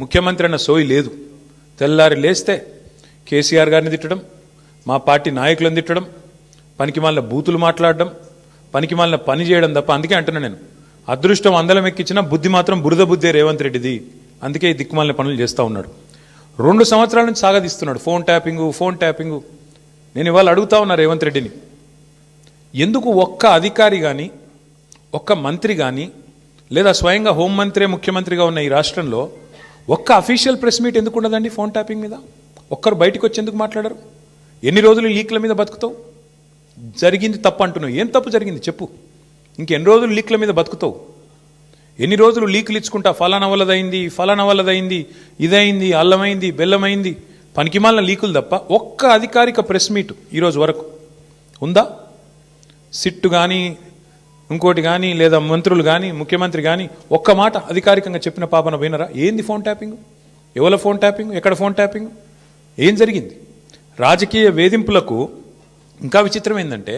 ముఖ్యమంత్రి అన్న సోయి లేదు. తెల్లారి లేస్తే కేసీఆర్ గారిని తిట్టడం, మా పార్టీ నాయకులను తిట్టడం, పనికిమాలిన బూతులు మాట్లాడడం, పనికిమాలిన పని చేయడం తప్ప. అందుకే అంటున్నా నేను, అదృష్టం అందలం ఎక్కించిన బుద్ధి మాత్రం బురద బుద్ధే రేవంత్ రెడ్డిది. అందుకే ఈ దిక్కుమాలిన పనులు చేస్తూ ఉన్నాడు. 2 సంవత్సరాల నుంచి సాగదీస్తున్నాడు ఫోన్ ట్యాపింగు. నేను ఇవాళ అడుగుతా ఉన్నా రేవంత్ రెడ్డిని, ఎందుకు ఒక్క అధికారి కానీ ఒక్క మంత్రి కానీ లేదా స్వయంగా హోంమంత్రి ముఖ్యమంత్రిగా ఉన్న ఈ రాష్ట్రంలో ఒక్క అఫీషియల్ ప్రెస్ మీట్ ఎందుకు ఉండదండి ఫోన్ ట్యాపింగ్ మీద? ఒక్కరు బయటకు వచ్చి ఎందుకు మాట్లాడరు? ఎన్ని రోజులు లీక్ల మీద బతుకుతావు? జరిగింది తప్పు అంటున్నావు, ఏం తప్పు జరిగింది చెప్పు. ఇంకెన్ని రోజులు లీక్ల మీద బతుకుతావు? ఎన్ని రోజులు లీకులు ఇచ్చుకుంటా ఫలానా వల్లదైంది, ఇదైంది, అల్లమైంది, బెల్లమైంది, పనికిమాలిన లీకులు తప్ప ఒక్క అధికారిక ప్రెస్ మీట్ ఈరోజు వరకు ఉందా? సిట్టు కానీ ఇంకోటి కానీ లేదా మంత్రులు కానీ ముఖ్యమంత్రి కానీ ఒక్క మాట అధికారికంగా చెప్పిన పాపన పోయినరా? ఏంది ఫోన్ ట్యాపింగ్? ఎవరి ఫోన్ ట్యాపింగ్? ఎక్కడ ఫోన్ ట్యాపింగ్? ఏం జరిగింది? రాజకీయ వేధింపులకు ఇంకా విచిత్రం ఏంటంటే